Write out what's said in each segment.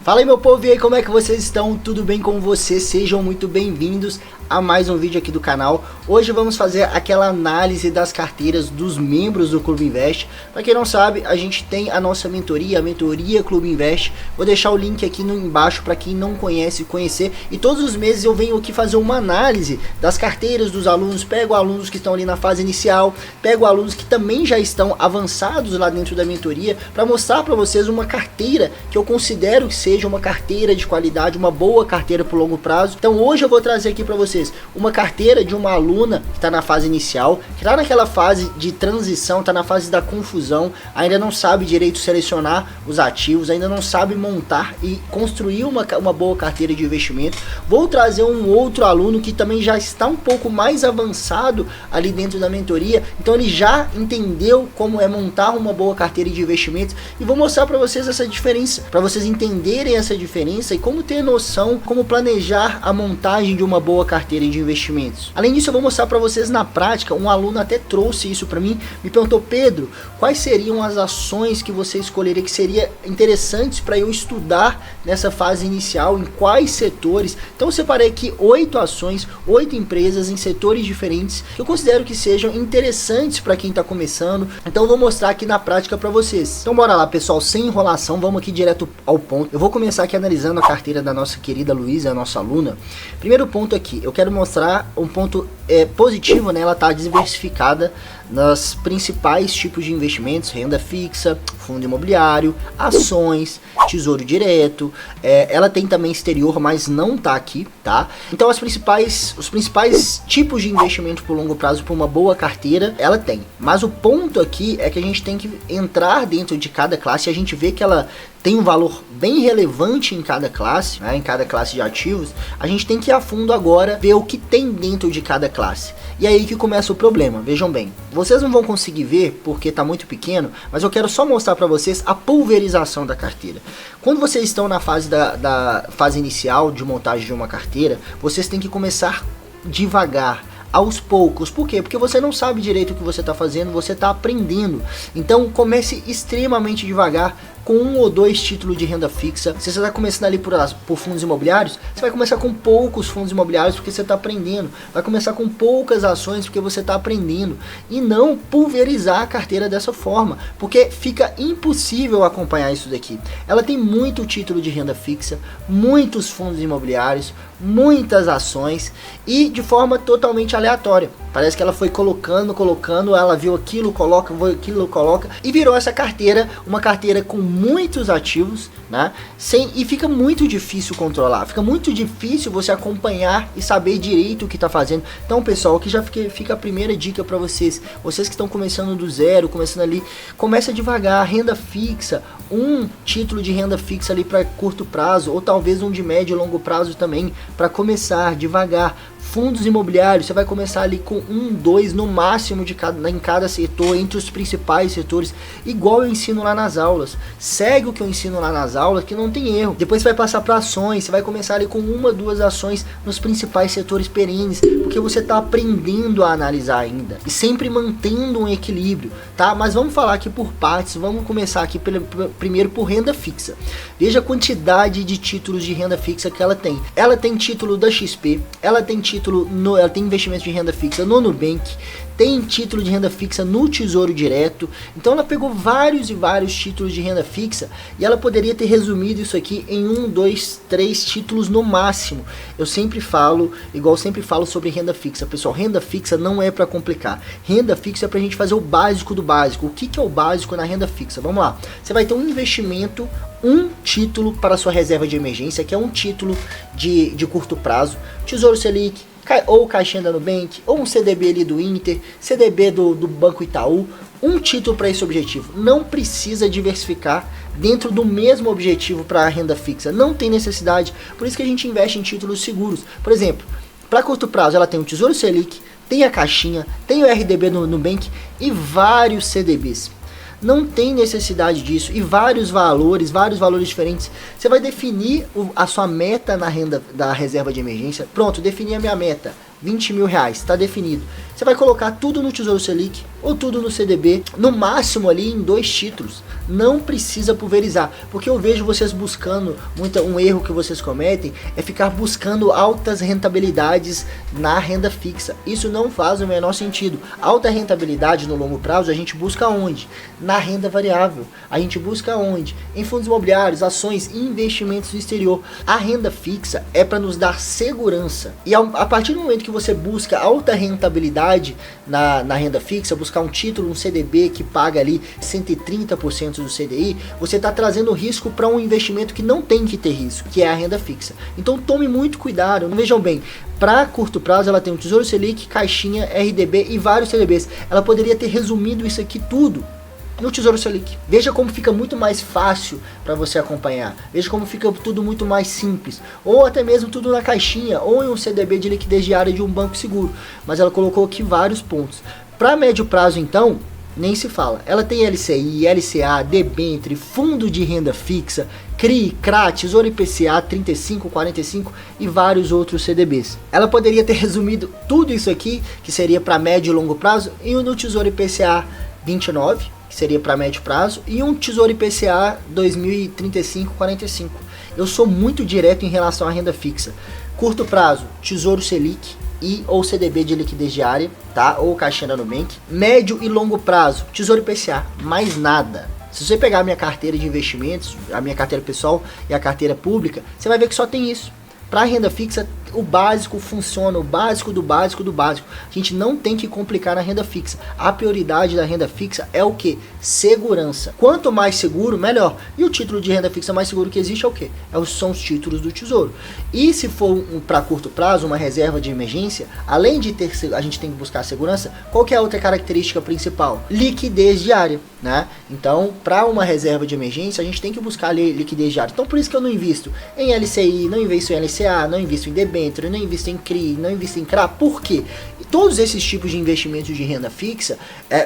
Fala aí meu povo, e aí como é que vocês estão? Tudo bem com vocês? Sejam muito bem-vindos a mais um vídeo aqui do canal. Hoje vamos fazer aquela análise das carteiras dos membros do Clube Invest. Para quem não sabe, a gente tem a nossa mentoria, a mentoria Clube Invest. Vou deixar o link aqui embaixo para quem não conhece, conhecer. E todos os meses eu venho aqui fazer uma análise das carteiras dos alunos. Pego alunos que estão ali na fase inicial, pego alunos que também já estão avançados lá dentro da mentoria, para mostrar para vocês uma carteira que eu considero que seja uma carteira de qualidade, uma boa carteira por longo prazo. Então hoje eu vou trazer aqui para vocês uma carteira de uma aluna que está na fase inicial, que está naquela fase de transição, está na fase da confusão, ainda não sabe direito selecionar os ativos, ainda não sabe montar e construir uma boa carteira de investimento. Vou trazer um outro aluno que também já está um pouco mais avançado ali dentro da mentoria, então ele já entendeu como é montar uma boa carteira de investimentos, e vou mostrar para vocês essa diferença, para vocês entenderem essa diferença e como ter noção, como planejar a montagem de uma boa carteira de investimentos. Além disso, eu vou mostrar para vocês na prática. Um aluno até trouxe isso para mim, me perguntou: Pedro, quais seriam as ações que você escolheria que seria interessantes para eu estudar nessa fase inicial, em quais setores? Então eu separei aqui 8 ações, 8 empresas em setores diferentes que eu considero que sejam interessantes para quem está começando. Então eu vou mostrar aqui na prática para vocês. Então bora lá, pessoal, sem enrolação, vamos aqui direto ao ponto. Eu vou começar aqui analisando a carteira da nossa querida Luísa, a nossa aluna. Primeiro ponto aqui, eu quero mostrar um ponto positivo, né? Ela está diversificada nos principais tipos de investimentos: renda fixa, fundo imobiliário, ações, tesouro direto. Ela tem também exterior, mas não tá aqui, tá? Então os principais tipos de investimento por longo prazo para uma boa carteira ela tem. Mas o ponto aqui é que a gente tem que entrar dentro de cada classe e a gente vê que ela tem um valor bem relevante em cada classe, né, em cada classe de ativos. A gente tem que ir a fundo agora, ver o que tem dentro de cada classe. E aí que começa o problema. Vejam bem, vocês não vão conseguir ver porque está muito pequeno, mas eu quero só mostrar para vocês a pulverização da carteira. Quando vocês estão na fase da fase inicial de montagem de uma carteira, vocês têm que começar devagar, aos poucos. Por quê? Porque você não sabe direito o que você está fazendo, você está aprendendo. Então comece extremamente devagar, com 1 ou 2 títulos de renda fixa. Se você está começando ali por fundos imobiliários, você vai começar com poucos fundos imobiliários porque você está aprendendo. Vai começar com poucas ações porque você está aprendendo. E não pulverizar a carteira dessa forma, porque fica impossível acompanhar isso daqui. Ela tem muito título de renda fixa, muitos fundos imobiliários, muitas ações e de forma totalmente aleatória. Parece que ela foi colocando, ela viu aquilo, coloca, e virou essa carteira, uma carteira com muitos ativos, né? E fica muito difícil controlar, fica muito difícil você acompanhar e saber direito o que está fazendo. Então, pessoal, aqui já fica a primeira dica para vocês que estão começando do zero, começando ali, começa devagar. Renda fixa, um título de renda fixa ali para curto prazo, ou talvez um de médio e longo prazo também, para começar devagar. Fundos imobiliários, você vai começar ali com 1, 2 no máximo em cada setor, entre os principais setores, igual eu ensino lá nas aulas. Segue o que eu ensino lá nas aulas, que não tem erro. Depois você vai passar para ações, você vai começar ali com 1, 2 ações nos principais setores perenes, porque você está aprendendo a analisar ainda e sempre mantendo um equilíbrio, tá? Mas vamos falar aqui por partes. Vamos começar aqui primeiro por renda fixa. Veja a quantidade de títulos de renda fixa que ela tem. Ela tem título da XP, ela tem ela tem investimento de renda fixa no Nubank, tem título de renda fixa no Tesouro Direto. Então ela pegou vários e vários títulos de renda fixa e ela poderia ter resumido isso aqui em 1, 2, 3 títulos no máximo. Eu sempre falo, igual sempre falo sobre renda fixa, pessoal, renda fixa não é para complicar. Renda fixa é pra gente fazer o básico do básico. O que é o básico na renda fixa? Vamos lá. Você vai ter um investimento, um título para sua reserva de emergência, que é um título de curto prazo, Tesouro Selic, ou caixinha da Nubank, ou um CDB ali do Inter, CDB do Banco Itaú, um título para esse objetivo. Não precisa diversificar dentro do mesmo objetivo para a renda fixa, não tem necessidade. Por isso que a gente investe em títulos seguros. Por exemplo, para curto prazo ela tem o Tesouro Selic, tem a caixinha, tem o RDB no Nubank e vários CDBs. Não tem necessidade disso, e vários valores diferentes. Você vai definir a sua meta na renda da reserva de emergência. Pronto, defini a minha meta, 20 mil reais, está definido. Você vai colocar tudo no Tesouro Selic ou tudo no CDB, no máximo ali em 2 títulos. Não precisa pulverizar, porque eu vejo vocês buscando, um erro que vocês cometem é ficar buscando altas rentabilidades na renda fixa. Isso não faz o menor sentido. Alta rentabilidade no longo prazo a gente busca onde? Na renda variável. A gente busca onde? Em fundos imobiliários, ações e investimentos no exterior. A renda fixa é para nos dar segurança. E a partir do momento que você busca alta rentabilidade na renda fixa, buscar um título, um CDB que paga ali 130% do CDI, você está trazendo risco para um investimento que não tem que ter risco, que é a renda fixa. Então tome muito cuidado. Vejam bem, para curto prazo ela tem o Tesouro Selic, Caixinha, RDB e vários CDBs. Ela poderia ter resumido isso aqui tudo no Tesouro Selic. Veja como fica muito mais fácil para você acompanhar. Veja como fica tudo muito mais simples. Ou até mesmo tudo na Caixinha, ou em um CDB de liquidez diária de um banco seguro. Mas ela colocou aqui vários pontos. Para médio prazo, então, nem se fala. Ela tem LCI, LCA, debênture, fundo de renda fixa, CRI, CRA, Tesouro IPCA 35, 45 e vários outros CDBs. Ela poderia ter resumido tudo isso aqui, que seria para médio e longo prazo, em um Tesouro IPCA 29, que seria para médio prazo, e um Tesouro IPCA 2035, 45. Eu sou muito direto em relação à renda fixa. Curto prazo, Tesouro Selic e ou CDB de liquidez diária, tá? Ou Caixinha da Nubank. Médio e longo prazo, Tesouro IPCA, mais nada. Se você pegar a minha carteira de investimentos, a minha carteira pessoal e a carteira pública, você vai ver que só tem isso. Para renda fixa, o básico funciona, o básico do básico do básico. A gente não tem que complicar na renda fixa. A prioridade da renda fixa é o que? Segurança. Quanto mais seguro, melhor. E o título de renda fixa mais seguro que existe é o que? São os títulos do Tesouro. E se for para curto prazo, uma reserva de emergência, além de ter, a gente tem que buscar segurança, qual que é a outra característica principal? Liquidez diária, né? Então, para uma reserva de emergência, a gente tem que buscar liquidez diária. Então, por isso que eu não invisto em LCI, não invisto em LCA, não invisto em debênture, não invisto em CRI, não invisto em CRA. Por quê? Todos esses tipos de investimentos de renda fixa,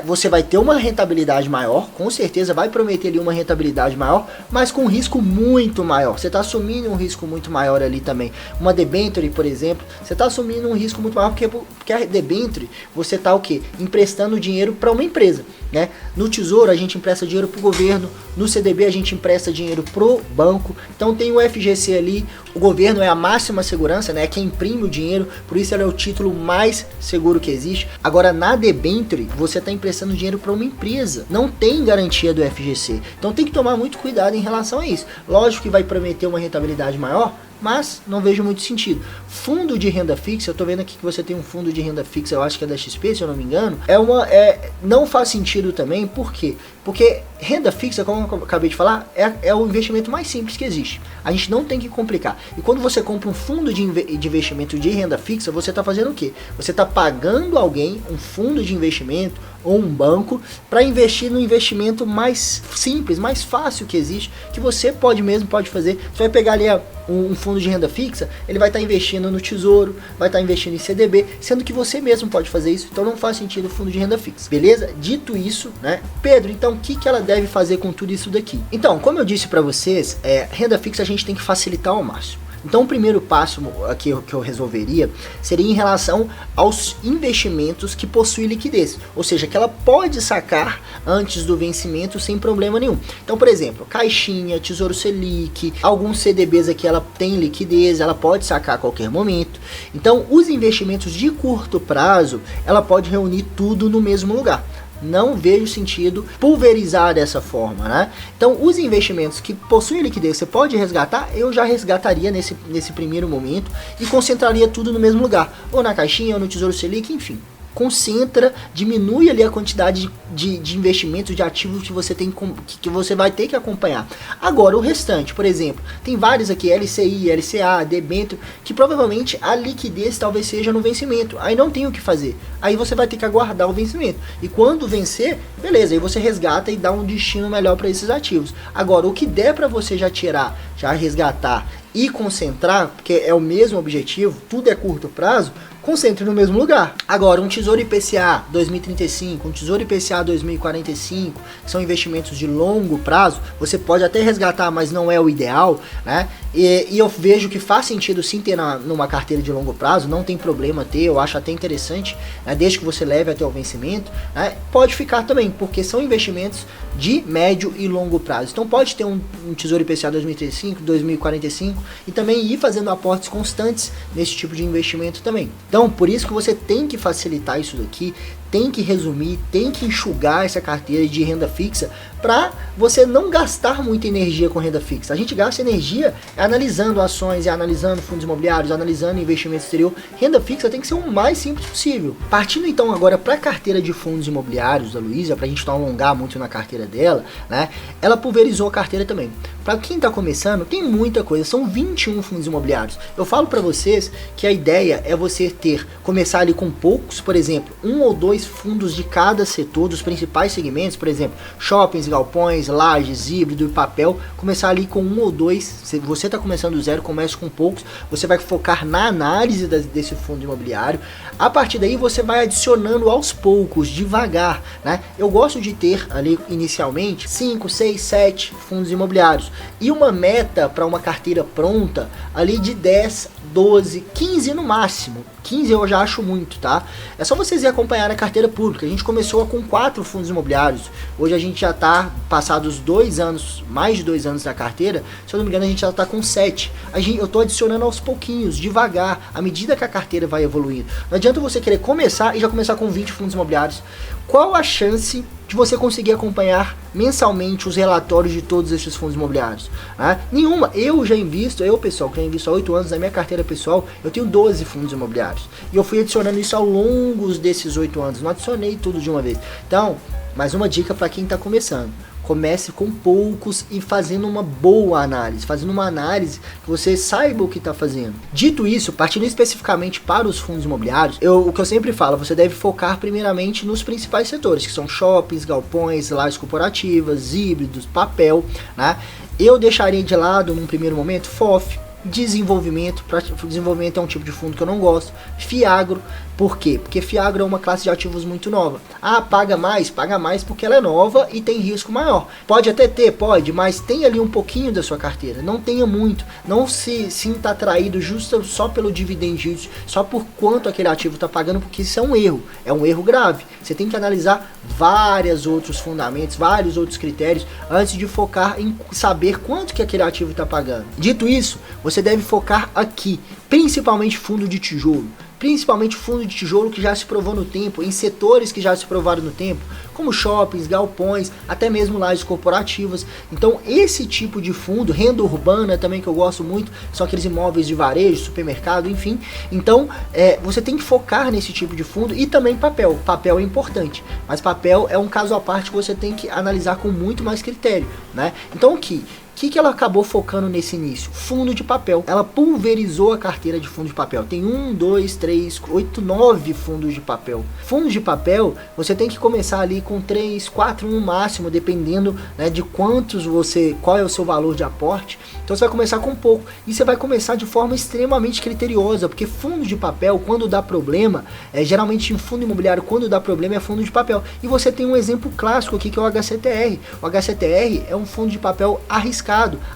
você vai ter uma rentabilidade maior, com certeza vai prometer ali uma rentabilidade maior, mas com um risco muito maior. Você está assumindo um risco muito maior ali também. Uma debênture, por exemplo, você está assumindo um risco muito maior, porque a debênture, você está o quê? Emprestando dinheiro para uma empresa, né? No Tesouro a gente empresta dinheiro para o governo, no CDB a gente empresta dinheiro pro banco. Então tem o FGC ali, o governo é a máxima segurança, né? Quem imprime o dinheiro, por isso ele é o título mais seguro que existe. Agora na debênture você está emprestando dinheiro para uma empresa, não tem garantia do FGC. Então tem que tomar muito cuidado em relação a isso. Lógico que vai prometer uma rentabilidade maior, mas não vejo muito sentido. Fundo de renda fixa, eu tô vendo aqui que você tem um fundo de renda fixa, eu acho que é da XP, se eu não me engano, não faz sentido também. Por quê? Porque renda fixa, como eu acabei de falar, é o investimento mais simples que existe. A gente não tem que complicar. E quando você compra um fundo de investimento de renda fixa, você está fazendo o quê? Você está pagando alguém, um fundo de investimento ou um banco, para investir no investimento mais simples, mais fácil que existe, que você pode fazer. Você vai pegar ali um fundo de renda fixa, ele vai estar investindo no Tesouro, vai estar investindo em CDB, sendo que você mesmo pode fazer isso. Então não faz sentido o fundo de renda fixa, beleza? Dito isso, né, Pedro, então o que ela deve fazer com tudo isso daqui? Então, como eu disse para vocês, renda fixa a gente tem que facilitar ao máximo. Então o primeiro passo aqui que eu resolveria seria em relação aos investimentos que possuem liquidez, ou seja, que ela pode sacar antes do vencimento sem problema nenhum. Então, por exemplo, Caixinha, Tesouro Selic, alguns CDBs aqui ela tem liquidez, ela pode sacar a qualquer momento. Então os investimentos de curto prazo, ela pode reunir tudo no mesmo lugar. Não vejo sentido pulverizar dessa forma, né? Então, os investimentos que possuem liquidez, você pode resgatar, eu já resgataria nesse primeiro momento e concentraria tudo no mesmo lugar, ou na Caixinha, ou no Tesouro Selic, enfim. Concentra, diminui ali a quantidade de investimentos, de ativos que você tem, que você vai ter que acompanhar. Agora, o restante, por exemplo, tem vários aqui, LCI, LCA, debênture, que provavelmente a liquidez talvez seja no vencimento. Aí não tem o que fazer. Aí você vai ter que aguardar o vencimento. E quando vencer, beleza, aí você resgata e dá um destino melhor para esses ativos. Agora, o que der para você já tirar, já resgatar e concentrar, porque é o mesmo objetivo, tudo é curto prazo, concentre no mesmo lugar. Agora, um Tesouro IPCA 2035, um Tesouro IPCA 2045, que são investimentos de longo prazo, você pode até resgatar, mas não é o ideal, né? E eu vejo que faz sentido sim ter numa carteira de longo prazo, não tem problema ter, eu acho até interessante, né? Desde que você leve até o vencimento, né? Pode ficar também, porque são investimentos de médio e longo prazo. Então pode ter um Tesouro IPCA 2035, 2045 e também ir fazendo aportes constantes nesse tipo de investimento também. Então por isso que você tem que facilitar isso daqui, tem que resumir, tem que enxugar essa carteira de renda fixa para você não gastar muita energia com renda fixa. A gente gasta energia analisando ações, analisando fundos imobiliários, analisando investimento exterior. Renda fixa tem que ser o mais simples possível. Partindo então agora para a carteira de fundos imobiliários da Luísa, para a gente não alongar muito na carteira dela, né? Ela pulverizou a carteira também. Para quem está começando, tem muita coisa, são 21 fundos imobiliários. Eu falo para vocês que a ideia é você começar ali com poucos, por exemplo, 1 ou 2 fundos de cada setor, dos principais segmentos, por exemplo, shoppings, galpões, lajes, híbrido e papel, começar ali com 1 ou 2, se você está começando do zero, comece com poucos, você vai focar na análise desse fundo imobiliário, a partir daí você vai adicionando aos poucos, devagar, né? Eu gosto de ter ali inicialmente 5, 6, 7 fundos imobiliários, e uma meta para uma carteira pronta ali de 10, 12, 15 no máximo. 15 eu já acho muito, tá? É só vocês ir acompanhar a carteira pública. A gente começou com 4 fundos imobiliários. Hoje a gente já tá passados 2 anos, mais de 2 anos da carteira. Se eu não me engano, a gente já tá com 7. Eu tô adicionando aos pouquinhos, devagar, à medida que a carteira vai evoluindo. Não adianta você querer começar e já começar com 20 fundos imobiliários. Qual a chance de você conseguir acompanhar mensalmente os relatórios de todos esses fundos imobiliários? Nenhuma. Eu já invisto, pessoal, que já invisto há 8 anos na minha carteira pessoal, eu tenho 12 fundos imobiliários. E eu fui adicionando isso ao longo desses 8 anos, não adicionei tudo de uma vez. Então, mais uma dica para quem está começando. Comece com poucos e fazendo uma boa análise, fazendo uma análise que você saiba o que está fazendo. Dito isso, partindo especificamente para os fundos imobiliários, o que eu sempre falo, você deve focar primeiramente nos principais setores, que são shoppings, galpões, lajes corporativas, híbridos, papel, né? Eu deixaria de lado, num primeiro momento, FOF, desenvolvimento é um tipo de fundo que eu não gosto. Fiagro, por quê? Porque Fiagro é uma classe de ativos muito nova. Paga mais porque ela é nova e tem risco maior. Pode até ter, pode, mas tem ali um pouquinho da sua carteira, não tenha muito, não se sinta atraído justo só pelo dividend yield, só por quanto aquele ativo está pagando, porque isso é um erro grave. Você tem que analisar vários outros fundamentos, vários outros critérios, antes de focar em saber quanto que aquele ativo está pagando. Dito isso, você deve focar aqui, principalmente fundo de tijolo. Principalmente fundo de tijolo que já se provou no tempo, em setores que já se provaram no tempo, como shoppings, galpões, até mesmo lajes corporativas. Então esse tipo de fundo, renda urbana também, que eu gosto muito, são aqueles imóveis de varejo, supermercado, enfim. Então você tem que focar nesse tipo de fundo e também papel. Papel é importante, mas papel é um caso à parte que você tem que analisar com muito mais critério, né? Então aqui, o que ela acabou focando nesse início? Fundo de papel. Ela pulverizou a carteira de fundo de papel. Tem 1, 2, 3, 8, 9 fundos de papel. Fundos de papel, você tem que começar ali com 3, 4 no máximo, dependendo, né, de qual é o seu valor de aporte. Então você vai começar com pouco. E você vai começar de forma extremamente criteriosa, porque fundo de papel, quando dá problema, geralmente em fundo imobiliário, quando dá problema é fundo de papel. E você tem um exemplo clássico aqui, que é o HCTR. O HCTR é um fundo de papel arriscado.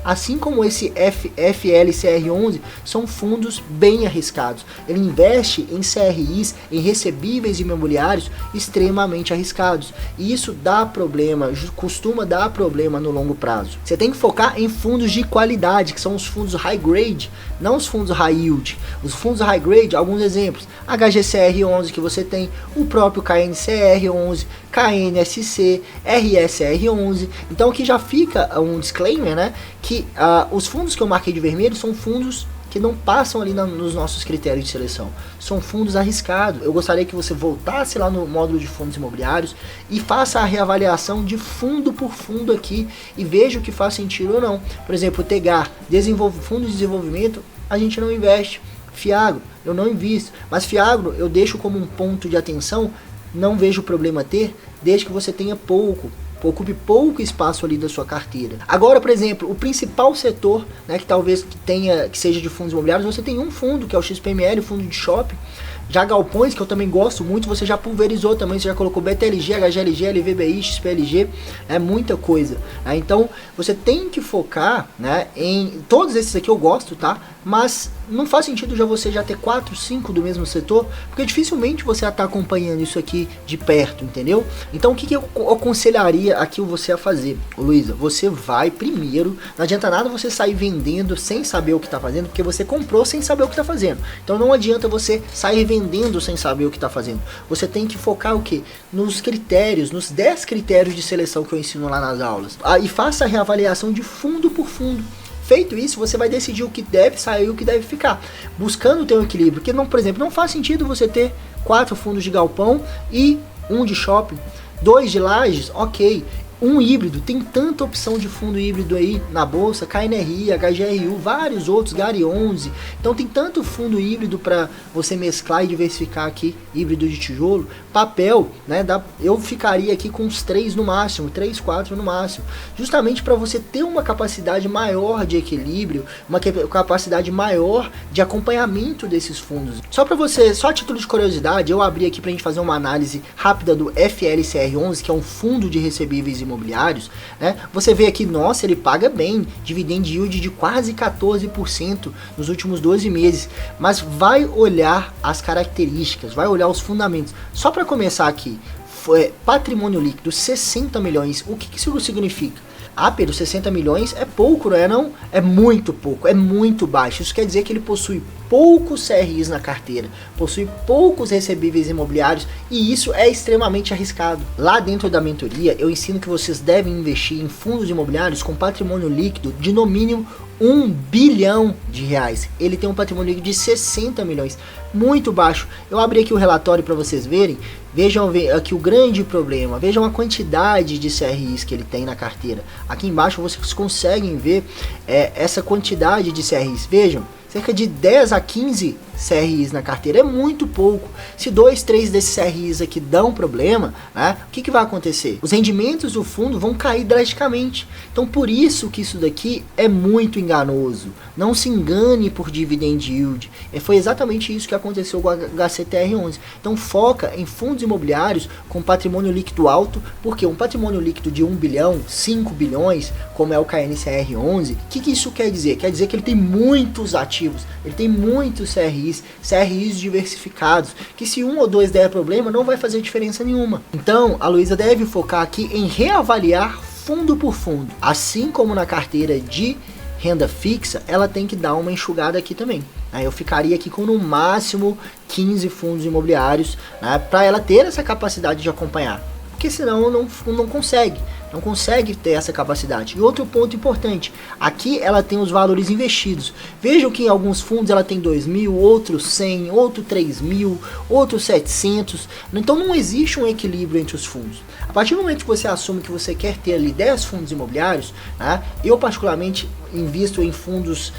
Assim como esse FLCR11, são fundos bem arriscados. Ele investe em CRIs, em recebíveis imobiliários extremamente arriscados. E isso dá problema, costuma dar problema no longo prazo. Você tem que focar em fundos de qualidade, que são os fundos high grade, não os fundos high yield. Os fundos high grade, alguns exemplos: HGCR11 que você tem, o próprio KNCR11, KNSC, RSR11. Então aqui já fica um disclaimer, né, que os fundos que eu marquei de vermelho são fundos que não passam ali nos nossos critérios de seleção. São fundos arriscados. Eu gostaria que você voltasse lá no módulo de fundos imobiliários e faça a reavaliação de fundo por fundo aqui e veja o que faz sentido ou não. Por exemplo, o TEGAR, fundo de desenvolvimento, a gente não investe. Fiagro, eu não invisto. Mas Fiagro, eu deixo como um ponto de atenção, não vejo problema ter, desde que você tenha ocupe pouco espaço ali da sua carteira. Agora, por exemplo, o principal setor, né, que talvez que seja de fundos imobiliários, você tem um fundo, que é o XPML, fundo de shopping, Já galpões, que eu também gosto muito, você já pulverizou também, você já colocou BTLG, HGLG, LVBI, XPLG, é muita coisa, né? Então você tem que focar, né, em todos esses aqui eu gosto, tá? Mas não faz sentido você já ter 4, 5 do mesmo setor, porque dificilmente você vai estar acompanhando isso aqui de perto, entendeu? Então o que eu aconselharia aqui você a fazer, Luísa? Você vai primeiro, não adianta nada você sair vendendo sem saber o que está fazendo, porque você comprou sem saber o que está fazendo. Então não adianta você sair vendendo sem saber o que está fazendo. Você tem que focar o quê? Nos critérios, nos 10 critérios de seleção que eu ensino lá nas aulas. E faça a reavaliação de fundo por fundo. Feito isso, você vai decidir o que deve sair e o que deve ficar, buscando ter um equilíbrio, porque não, por exemplo, não faz sentido você ter 4 fundos de galpão e 1 de shopping, 2 de lajes, ok. Um híbrido, tem tanta opção de fundo híbrido aí na bolsa, KNRI, HGRU, vários outros, GARI 11. Então tem tanto fundo híbrido para você mesclar e diversificar aqui, híbrido de tijolo. Papel, né, eu ficaria aqui com uns 3 no máximo, 3, 4 no máximo. Justamente para você ter uma capacidade maior de equilíbrio, uma capacidade maior de acompanhamento desses fundos. Só para você, só a título de curiosidade, eu abri aqui para a gente fazer uma análise rápida do FLCR11, que é um fundo de recebíveis imobiliários, né? Você vê aqui, nossa, ele paga bem, dividend yield de quase 14% nos últimos 12 meses, mas vai olhar as características, vai olhar os fundamentos. Só para começar aqui, patrimônio líquido 60 milhões, o que isso significa? Ah, Pedro, 60 milhões é pouco, não é não? É muito pouco, é muito baixo. Isso quer dizer que ele possui poucos CRIs na carteira, possui poucos recebíveis imobiliários e isso é extremamente arriscado. Lá dentro da mentoria eu ensino que vocês devem investir em fundos imobiliários com patrimônio líquido de no mínimo 1 bilhão de reais. Ele tem um patrimônio líquido de 60 milhões, muito baixo. Eu abri aqui o relatório para vocês verem. Vejam aqui o grande problema, vejam a quantidade de CRIs que ele tem na carteira. Aqui embaixo vocês conseguem ver essa quantidade de CRIs, vejam. Cerca de 10 a 15 CRIs na carteira é muito pouco. Se 2, 3 desses CRIs aqui dão problema, né, o que vai acontecer? Os rendimentos do fundo vão cair drasticamente. Então por isso que isso daqui é muito enganoso. Não se engane por dividend yield. Foi exatamente isso que aconteceu com o HCTR11. Então foca em fundos imobiliários com patrimônio líquido alto, porque um patrimônio líquido de 1 bilhão, 5 bilhões, como é o KNCR11, o que isso quer dizer? Quer dizer que ele tem muitos ativos, ele tem muitos CRIs diversificados, que se um ou dois der problema, não vai fazer diferença nenhuma. Então, a Luísa deve focar aqui em reavaliar fundo por fundo. Assim como na carteira de renda fixa, ela tem que dar uma enxugada aqui também. Eu ficaria aqui com no máximo 15 fundos imobiliários, né, para ela ter essa capacidade de acompanhar. Porque senão não consegue ter essa capacidade. E outro ponto importante, aqui ela tem os valores investidos. Vejam que em alguns fundos ela tem 2.000, outros 100, outro 3.000, outros 700. Então não existe um equilíbrio entre os fundos. A partir do momento que você assume que você quer ter ali 10 fundos imobiliários, né, eu particularmente invisto em fundos,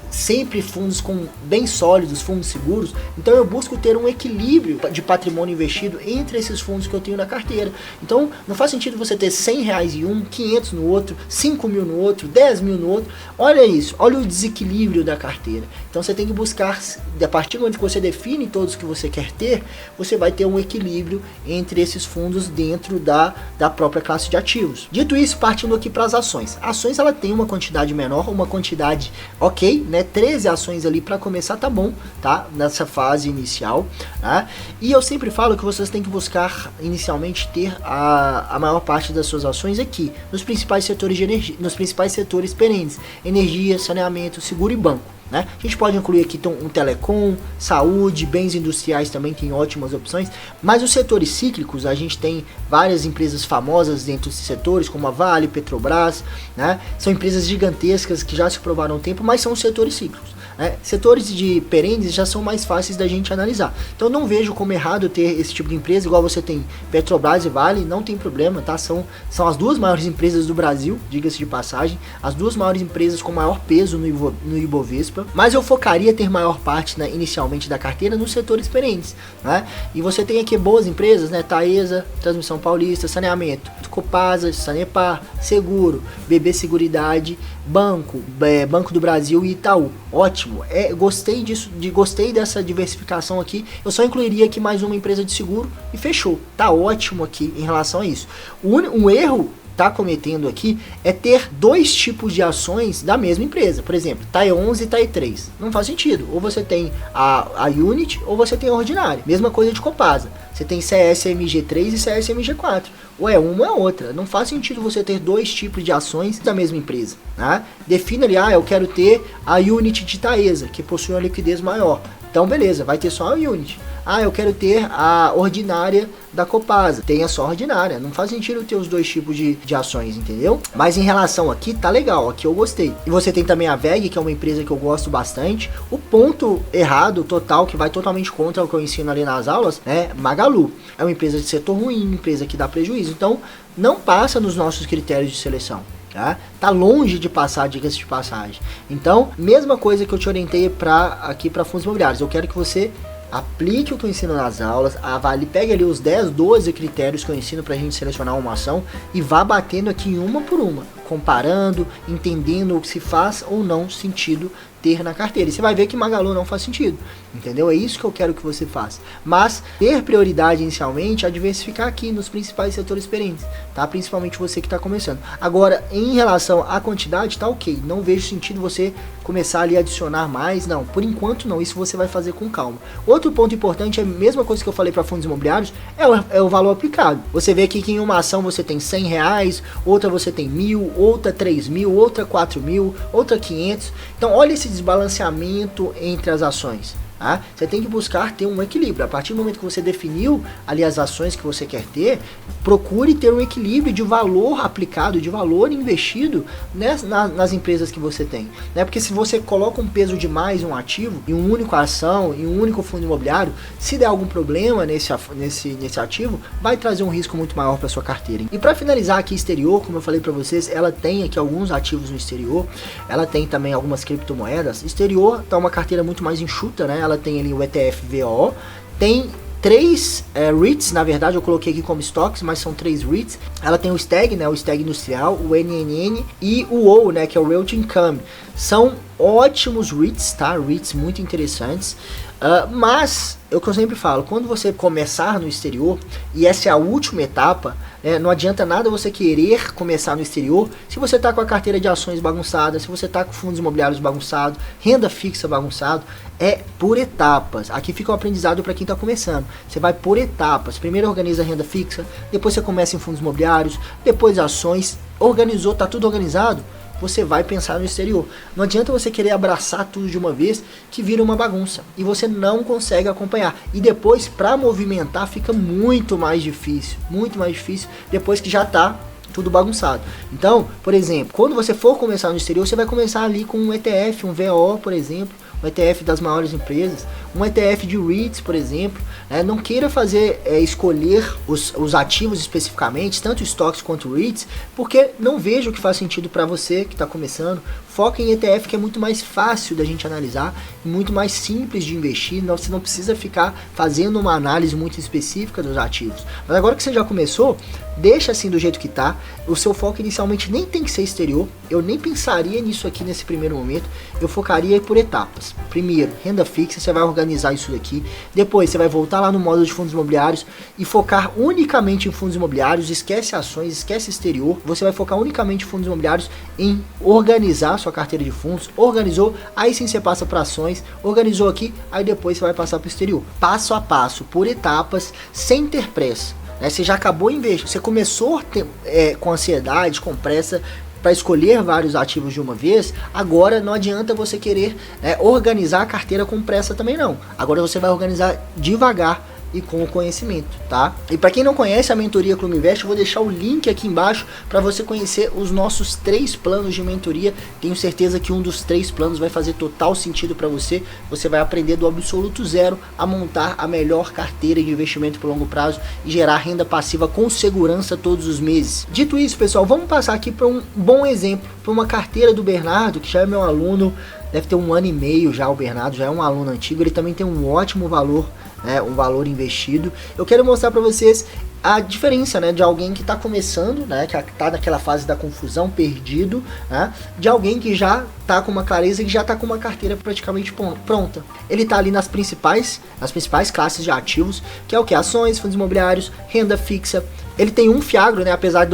sempre fundos bem sólidos, fundos seguros. Então eu busco ter um equilíbrio de patrimônio investido entre esses fundos que eu tenho na carteira. Então não faz sentido você ter 100 reais em um, 500 no outro, 5 mil no outro, 10 mil no outro. Olha isso, olha o desequilíbrio da carteira. Então você tem que buscar, a partir do momento que você define todos que você quer ter, você vai ter um equilíbrio entre esses fundos dentro da própria classe de ativos. Dito isso, partindo aqui para as ações. A ações ela tem uma quantidade menor, uma quantidade ok, né? 13 ações ali para começar tá bom, tá? Nessa fase inicial, tá? E eu sempre falo que vocês têm que buscar inicialmente ter a maior parte das suas ações aqui, nos principais setores de energia, nos principais setores perenes, energia, saneamento, seguro e banco. Né? A gente pode incluir aqui um telecom, saúde, bens industriais também tem ótimas opções, mas os setores cíclicos, a gente tem várias empresas famosas dentro desses setores, como a Vale, Petrobras, né? São empresas gigantescas que já se provaram no tempo, mas são setores cíclicos. Setores de perenes já são mais fáceis da gente analisar. Então não vejo como errado ter esse tipo de empresa, igual você tem Petrobras e Vale, não tem problema, tá? São as duas maiores empresas do Brasil, diga-se de passagem, as duas maiores empresas com maior peso no Ibovespa. participa, mas eu focaria ter maior parte, né, inicialmente da carteira nos setores experientes, né? E você tem aqui boas empresas, né? Taesa, Transmissão Paulista, Saneamento, Copasa, Sanepar, Seguro, BB Seguridade, Banco do Brasil e Itaú. Ótimo, gostei disso, gostei dessa diversificação aqui. Eu só incluiria aqui mais uma empresa de seguro e fechou. Tá ótimo aqui em relação a isso. Um erro tá cometendo aqui é ter dois tipos de ações da mesma empresa. Por exemplo, TAE 11 e TAE 3. Não faz sentido. Ou você tem a Unity ou você tem a ordinária. Mesma coisa de Copasa. Você tem CSMG3 e CSMG4. Ou é uma ou é outra. Não faz sentido você ter dois tipos de ações da mesma empresa. Tá? Defina ali, eu quero ter a Unity de Taesa, que possui uma liquidez maior. Então beleza, vai ter só a Unity. Eu quero ter a ordinária da Copasa. Tenha só a ordinária. Não faz sentido ter os dois tipos de ações, entendeu? Mas em relação aqui, tá legal. Aqui eu gostei. E você tem também a VEG, que é uma empresa que eu gosto bastante. O ponto errado, total, que vai totalmente contra o que eu ensino ali nas aulas, é Magalu. É uma empresa de setor ruim, empresa que dá prejuízo. Então, não passa nos nossos critérios de seleção. Tá longe de passar, diga-se de passagem. Então, mesma coisa que eu te orientei aqui para fundos imobiliários. Eu quero que você aplique o que eu ensino nas aulas, avalie, pegue ali os 10, 12 critérios que eu ensino pra gente selecionar uma ação e vá batendo aqui uma por uma, comparando, entendendo o que se faz ou não sentido ter na carteira. E você vai ver que Magalu não faz sentido, entendeu? É isso que eu quero que você faça. Mas ter prioridade inicialmente a diversificar aqui nos principais setores experientes, tá? Principalmente você que está começando. Agora, em relação à quantidade, tá ok. Não vejo sentido você começar ali a adicionar mais, não. Por enquanto não, isso você vai fazer com calma. Outro ponto importante é a mesma coisa que eu falei para fundos imobiliários, é o valor aplicado. Você vê aqui que em uma ação você tem R$100, outra você tem 1.000, outra 3.000, outra 4.000, outra 500. Então olha esse desbalanceamento entre as ações. Você tem que buscar ter um equilíbrio. A partir do momento que você definiu ali as ações que você quer ter, procure ter um equilíbrio de valor aplicado, de valor investido nas empresas que você tem. Porque se você coloca um peso demais em um ativo, em uma única ação, em um único fundo imobiliário, se der algum problema nesse ativo, vai trazer um risco muito maior para sua carteira. E para finalizar aqui, exterior, como eu falei para vocês, ela tem aqui alguns ativos no exterior, ela tem também algumas criptomoedas. Exterior tá uma carteira muito mais enxuta, né? Ela tem ali o ETF VO, tem 3 REITs, na verdade eu coloquei aqui como stocks, mas são 3 REITs. Ela tem o STAG, né, o STAG industrial, o NNN e o OU, né, que é o Realty Income. São ótimos REITs, tá? REITs muito interessantes. Mas, é o que eu sempre falo, quando você começar no exterior, e essa é a última etapa, não adianta nada você querer começar no exterior se você está com a carteira de ações bagunçada, se você está com fundos imobiliários bagunçados, renda fixa bagunçado. É por etapas. Aqui fica o aprendizado para quem está começando. Você vai por etapas. Primeiro organiza a renda fixa, depois você começa em fundos imobiliários, depois ações. Organizou, tá tudo organizado, você vai pensar no exterior. Não adianta você querer abraçar tudo de uma vez, que vira uma bagunça e você não consegue acompanhar. E depois, para movimentar, fica muito mais difícil depois que já está tudo bagunçado. Então, por exemplo, quando você for começar no exterior, você vai começar ali com um ETF, um VO, por exemplo, um ETF das maiores empresas, um ETF de REITs, por exemplo. Não queira escolher os ativos especificamente, tanto estoques quanto REITs, porque não vejo que faz sentido para você que está começando. Foca em ETF, que é muito mais fácil da gente analisar, muito mais simples de investir. Você não precisa ficar fazendo uma análise muito específica dos ativos. Mas agora que você já começou, deixa assim do jeito que tá. O seu foco inicialmente nem tem que ser exterior. Eu nem pensaria nisso aqui nesse primeiro momento. Eu focaria por etapas. Primeiro, renda fixa, você vai organizar isso daqui. Depois, você vai voltar lá no módulo de fundos imobiliários e focar unicamente em fundos imobiliários. Esquece ações, esquece exterior. Você vai focar unicamente em fundos imobiliários, em organizar a sua carteira de fundos. Organizou, aí sim você passa para ações. Organizou aqui, aí depois você vai passar para o exterior. Passo a passo, por etapas, sem ter pressa. Você já acabou investir, você começou com ansiedade, com pressa para escolher vários ativos de uma vez. Agora não adianta você querer organizar a carteira com pressa também não. Agora você vai organizar devagar e com o conhecimento, tá? E para quem não conhece a mentoria Clube Invest, eu vou deixar o link aqui embaixo para você conhecer os nossos 3 planos de mentoria. Tenho certeza que um dos 3 planos vai fazer total sentido para você. Você vai aprender do absoluto zero a montar a melhor carteira de investimento por longo prazo e gerar renda passiva com segurança todos os meses. Dito isso, pessoal, vamos passar aqui para um bom exemplo, para uma carteira do Bernardo, que já é meu aluno deve ter 1 ano e meio já, o Bernardo já é um aluno antigo, ele também tem um ótimo valor, né, um valor investido. Eu quero mostrar para vocês a diferença, né, de alguém que está começando, né, que está naquela fase da confusão, perdido, né, de alguém que já está com uma clareza, que já está com uma carteira praticamente pronta. Ele está ali nas principais classes de ativos, que é o que? Ações, fundos imobiliários, renda fixa. Ele tem um fiagro, né, apesar de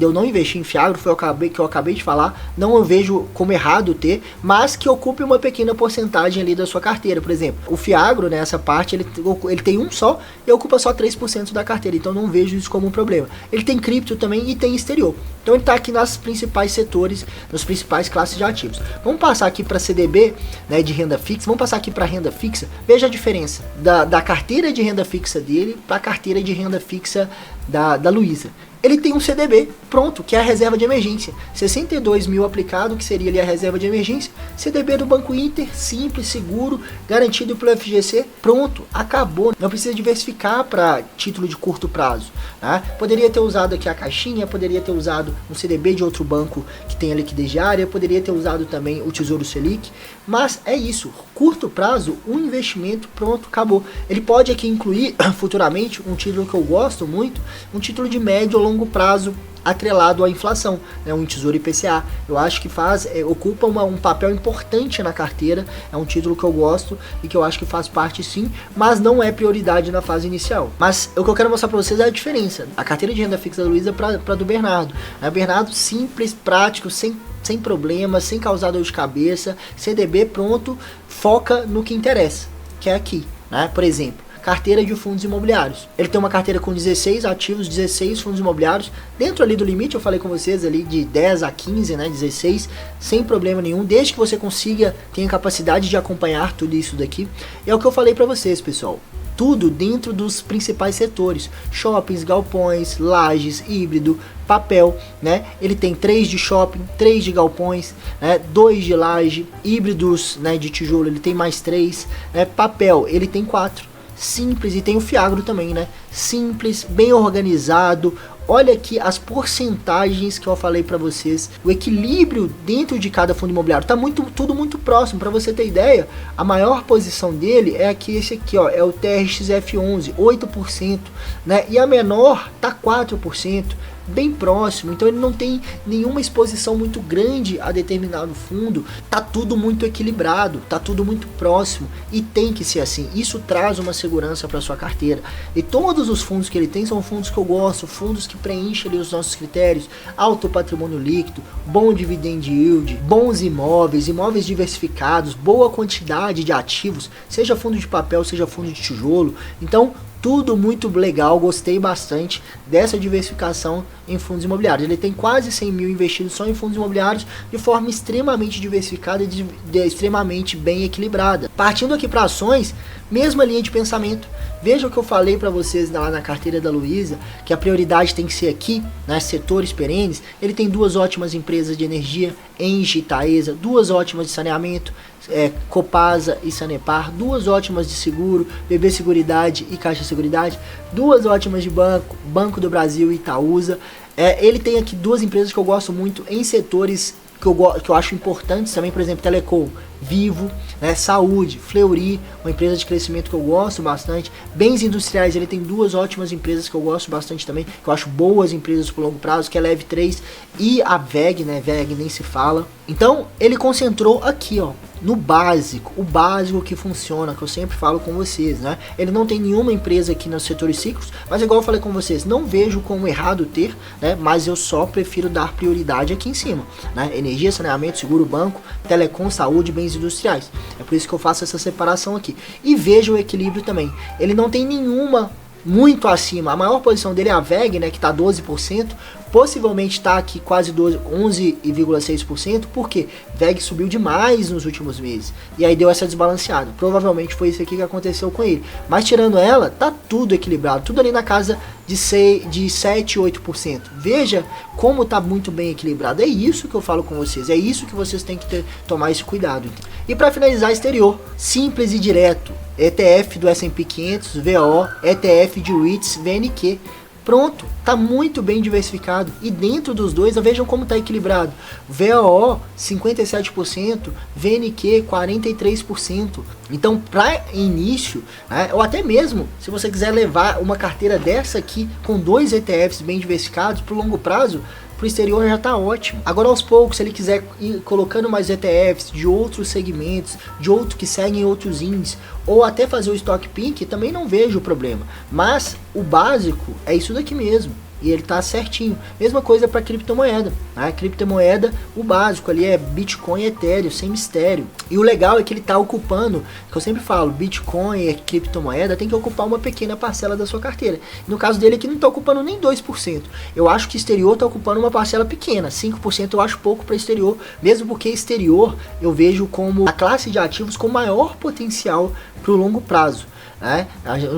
eu não investir em fiagro, foi o que eu acabei de falar, não eu vejo como errado ter, mas que ocupe uma pequena porcentagem ali da sua carteira. Por exemplo, o fiagro, né, essa parte, ele tem um só e ocupa só 3% da carteira, então não vejo isso como um problema. Ele tem cripto também e tem exterior. Então ele está aqui nas principais setores, nas principais classes de ativos. Vamos passar aqui para CDB, né, de renda fixa, vamos passar aqui para renda fixa. Veja a diferença da carteira de renda fixa dele para a carteira de renda fixa da Luiza. Ele tem um CDB pronto, que é a reserva de emergência, 62 mil aplicado, que seria ali a reserva de emergência. CDB do Banco Inter, simples, seguro, garantido pelo FGC, pronto, acabou. Não precisa diversificar para título de curto prazo, né? Poderia ter usado aqui a caixinha, poderia ter usado um CDB de outro banco que tem a liquidez diária, poderia ter usado também o Tesouro Selic, mas é isso, curto prazo, um investimento, pronto, acabou. Ele pode aqui incluir futuramente um título que eu gosto muito, um título de médio ou longo prazo atrelado à inflação, né, um Tesouro IPCA. Eu acho que ocupa um papel importante na carteira, é um título que eu gosto e que eu acho que faz parte sim, mas não é prioridade na fase inicial. Mas o que eu quero mostrar para vocês é a diferença, a carteira de renda fixa da Luiza para do Bernardo. Bernardo simples, prático, sem problemas, sem causar dor de cabeça, CDB pronto, foca no que interessa, que é aqui, né? Por exemplo, carteira de fundos imobiliários. Ele tem uma carteira com 16 ativos, 16 fundos imobiliários, dentro ali do limite, eu falei com vocês ali de 10 a 15, né, 16, sem problema nenhum, desde que você tenha capacidade de acompanhar tudo isso daqui. E é o que eu falei para vocês, pessoal. Tudo dentro dos principais setores, shoppings, galpões, lajes, híbrido, papel, né? Ele tem 3 de shopping, 3 de galpões, né? 2 de laje, híbridos, né, de tijolo, ele tem mais 3, né? Papel, ele tem 4. Simples, e tem o fiagro também, né? Simples, bem organizado. Olha aqui as porcentagens que eu falei para vocês, o equilíbrio dentro de cada fundo imobiliário, tá tudo muito próximo. Para você ter ideia, a maior posição dele é aqui, esse aqui, ó, é o TRXF11, 8%, né? E a menor tá 4%. Bem próximo, então ele não tem nenhuma exposição muito grande a determinado fundo, tá tudo muito equilibrado, tá tudo muito próximo e tem que ser assim. Isso traz uma segurança para sua carteira. E todos os fundos que ele tem são fundos que eu gosto, fundos que preenchem ali os nossos critérios: alto patrimônio líquido, bom dividend yield, bons imóveis diversificados, boa quantidade de ativos, seja fundo de papel, seja fundo de tijolo. Então tudo muito legal, gostei bastante dessa diversificação em fundos imobiliários. Ele tem quase 100 mil investidos só em fundos imobiliários, de forma extremamente diversificada e extremamente bem equilibrada. Partindo aqui para ações, mesma linha de pensamento. Veja o que eu falei para vocês lá na carteira da Luiza, que a prioridade tem que ser aqui, né, setores perenes. Ele tem 2 ótimas empresas de energia, Engie e Taesa, 2 ótimas de saneamento, Copasa e Sanepar, 2 ótimas de seguro, BB Seguridade e Caixa Seguridade, 2 ótimas de Banco do Brasil e Itaúsa. Ele tem aqui 2 empresas que eu gosto muito em setores que eu acho importantes também, por exemplo, Telecom, Vivo, né, Saúde, Fleury, uma empresa de crescimento que eu gosto bastante. Bens industriais, ele tem 2 ótimas empresas que eu gosto bastante também, que eu acho boas empresas por longo prazo, que é a Lev3 e a VEG, né, VEG nem se fala. Então, ele concentrou aqui, ó, no básico, o básico que funciona, que eu sempre falo com vocês, né? Ele não tem nenhuma empresa aqui nos setores cíclicos, mas igual eu falei com vocês, não vejo como errado ter, né? Mas eu só prefiro dar prioridade aqui em cima, né? Energia, saneamento, seguro, banco, telecom, saúde, bens industriais. É por isso que eu faço essa separação aqui. E vejo o equilíbrio também. Ele não tem nenhuma muito acima. A maior posição dele é a VEG, né, que está 12%, possivelmente está aqui quase 11,6%, porque VEG subiu demais nos últimos meses, e aí deu essa desbalanceada. Provavelmente foi isso aqui que aconteceu com ele. Mas tirando ela, tá tudo equilibrado, tudo ali na casa de 7, 8%. Veja como tá muito bem equilibrado. É isso que eu falo com vocês, é isso que vocês têm que tomar esse cuidado. E para finalizar, exterior, simples e direto. ETF do S&P 500, VO, ETF de REITs, VNQ. Pronto, tá muito bem diversificado. E dentro dos dois, vejam como tá equilibrado. VOO 57%, VNQ 43%. Então, para início, né, ou até mesmo se você quiser levar uma carteira dessa aqui com 2 ETFs bem diversificados para o longo prazo, pro exterior já tá ótimo. Agora aos poucos, se ele quiser ir colocando mais ETFs de outros segmentos, de outros que seguem outros índices, ou até fazer o Stock Pick, também não vejo o problema. Mas o básico é isso daqui mesmo. E ele tá certinho. Mesma coisa para criptomoeda, né? Criptomoeda, o básico ali é Bitcoin e Ethereum, sem mistério. E o legal é que ele tá ocupando, que eu sempre falo, Bitcoin e criptomoeda tem que ocupar uma pequena parcela da sua carteira. No caso dele aqui não tá ocupando nem 2%. Eu acho que exterior tá ocupando uma parcela pequena, 5% eu acho pouco para exterior, mesmo porque exterior eu vejo como a classe de ativos com maior potencial para o longo prazo, né?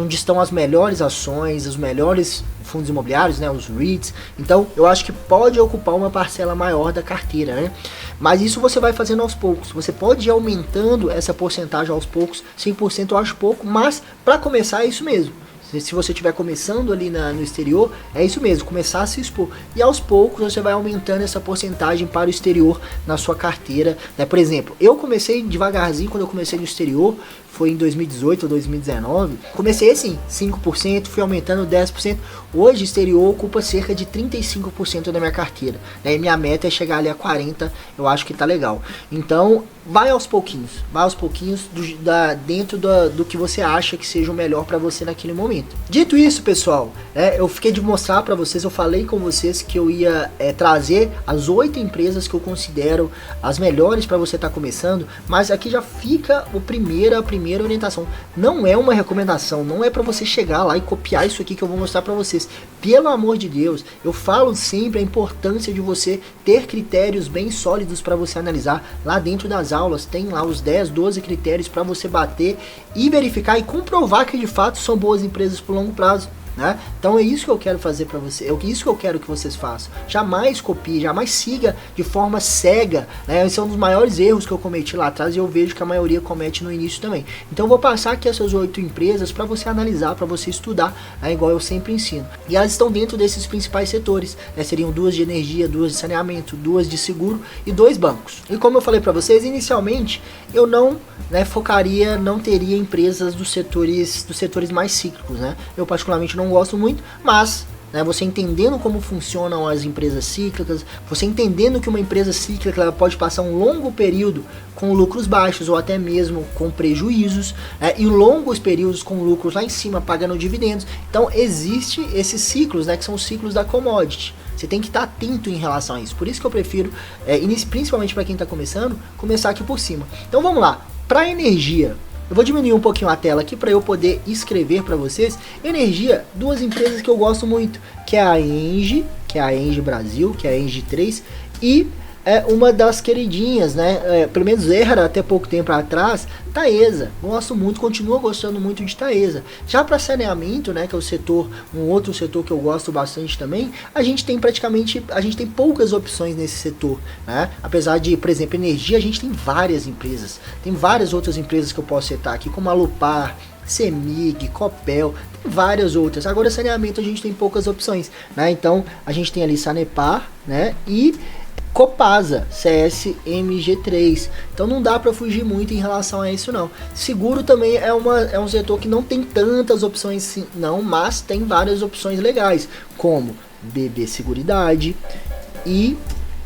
Onde estão as melhores ações, os melhores fundos imobiliários, né, os REITs. Então eu acho que pode ocupar uma parcela maior da carteira, né? Mas isso você vai fazendo aos poucos. Você pode ir aumentando essa porcentagem aos poucos. 5% eu acho pouco, mas para começar é isso mesmo. Se você estiver começando ali no exterior, é isso mesmo, começar a se expor. E aos poucos você vai aumentando essa porcentagem para o exterior na sua carteira, né? Por exemplo, eu comecei devagarzinho quando eu comecei no exterior, foi em 2018 ou 2019. Comecei assim, 5%, fui aumentando 10%. Hoje o exterior ocupa cerca de 35% da minha carteira, né? E minha meta é chegar ali a 40%, eu acho que tá legal. Então, vai aos pouquinhos dentro do que você acha que seja o melhor para você naquele momento. Dito isso, pessoal, eu fiquei de mostrar para vocês, eu falei com vocês que eu ia trazer as 8 empresas que eu considero as melhores para você estar começando, mas aqui já fica a primeira orientação. Não é uma recomendação, não é para você chegar lá e copiar isso aqui que eu vou mostrar para vocês. Pelo amor de Deus, eu falo sempre a importância de você ter critérios bem sólidos para você analisar. Lá dentro das aulas tem lá os 10, 12 critérios para você bater e verificar e comprovar que de fato são boas empresas por longo prazo, né? Então é isso que eu quero fazer para você, é isso que eu quero que vocês façam. Jamais copie, jamais siga de forma cega, né? Esse é um dos maiores erros que eu cometi lá atrás e eu vejo que a maioria comete no início também. Então eu vou passar aqui essas 8 empresas para você analisar, para você estudar, né? Igual eu sempre ensino. E elas estão dentro desses principais setores, né? Seriam 2 de energia, 2 de saneamento, 2 de seguro e 2 bancos. E como eu falei para vocês, inicialmente eu não focaria, não teria empresas dos setores mais cíclicos, né? Eu particularmente não gosto muito, mas você entendendo como funcionam as empresas cíclicas, você entendendo que uma empresa cíclica ela pode passar um longo período com lucros baixos ou até mesmo com prejuízos, e longos períodos com lucros lá em cima pagando dividendos. Então existe esses ciclos, que são os ciclos da commodity. Você tem que estar atento em relação a isso. Por isso que eu prefiro, principalmente para quem está começando, começar aqui por cima. Então vamos lá. Para energia, eu vou diminuir um pouquinho a tela aqui para eu poder escrever para vocês. Energia, 2 empresas que eu gosto muito, que é a Engie, que é a Engie Brasil, que é a Engie 3, e uma das queridinhas, pelo menos era até pouco tempo atrás, Taesa. Gosto muito, continuo gostando muito de Taesa. Já para saneamento, que é o setor, um outro setor que eu gosto bastante também, a gente tem poucas opções nesse setor, né? Apesar de, por exemplo, energia, a gente tem várias empresas, tem várias outras empresas que eu posso citar aqui, como a Lupar, Semig, Copel, tem várias outras. Agora saneamento a gente tem poucas opções, né? Então a gente tem ali Sanepar, e Copasa, CSMG3. Então não dá para fugir muito em relação a isso não. Seguro também é um setor que não tem tantas opções não, mas tem várias opções legais, como BB Seguridade e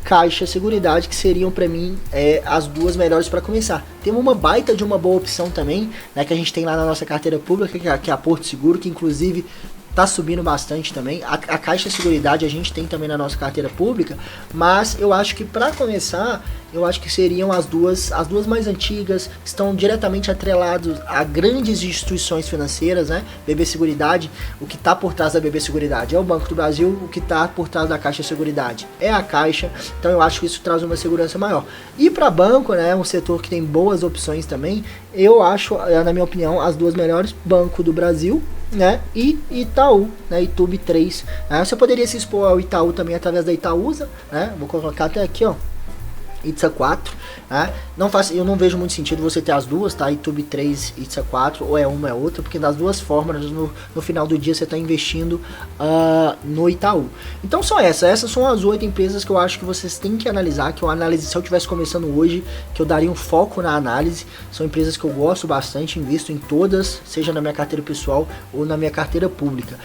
Caixa Seguridade, que seriam para mim as 2 melhores para começar. Tem uma baita de uma boa opção também, que a gente tem lá na nossa carteira pública, que é a Porto Seguro, que inclusive tá subindo bastante também. A Caixa Seguridade a gente tem também na nossa carteira pública, mas eu acho que para começar, eu acho que seriam as duas mais antigas, que estão diretamente atrelados a grandes instituições financeiras, BB Seguridade, o que está por trás da BB Seguridade é o Banco do Brasil, o que está por trás da Caixa Seguridade é a Caixa, então eu acho que isso traz uma segurança maior. E para banco, um setor que tem boas opções também, eu acho, na minha opinião, as 2 melhores, Banco do Brasil, e Itaú, Itube 3. Você poderia se expor ao Itaú também através da Itaúsa, vou colocar até aqui, ó. ITSA 4, né? Eu não vejo muito sentido você ter as duas, tá? YouTube 3, ITSA 4, ou é uma ou é outra, porque das duas formas, no final do dia você está investindo no Itaú. Então são essas são as 8 empresas que eu acho que vocês têm que analisar, que eu análise, se eu estivesse começando hoje, que eu daria um foco na análise. São empresas que eu gosto bastante, invisto em todas, seja na minha carteira pessoal ou na minha carteira pública.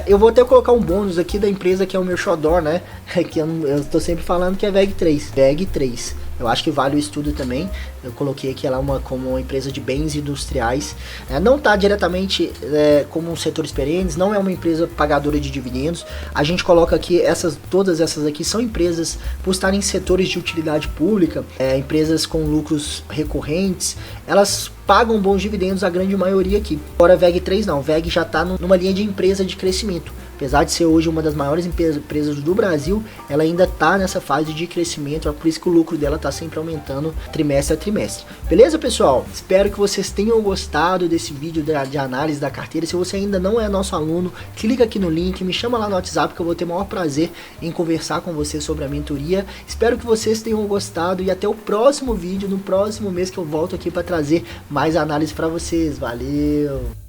Eu vou até colocar um bônus aqui da empresa que é o meu xodó, né? Que eu tô sempre falando, que é VEG3. VEG3. Eu acho que vale o estudo também. Eu coloquei aqui ela como uma empresa de bens industriais. Não está diretamente como um setor experientes, não é uma empresa pagadora de dividendos. A gente coloca aqui, todas essas aqui são empresas, por estarem em setores de utilidade pública, empresas com lucros recorrentes, elas pagam bons dividendos, a grande maioria aqui. Agora a VEG3 não, VEG já está numa linha de empresa de crescimento. Apesar de ser hoje uma das maiores empresas do Brasil, ela ainda está nessa fase de crescimento, é por isso que o lucro dela está sempre aumentando trimestre a trimestre. Beleza, pessoal? Espero que vocês tenham gostado desse vídeo de análise da carteira. Se você ainda não é nosso aluno, clica aqui no link, me chama lá no WhatsApp que eu vou ter o maior prazer em conversar com você sobre a mentoria. Espero que vocês tenham gostado e até o próximo vídeo, no próximo mês que eu volto aqui para trazer mais análise para vocês. Valeu!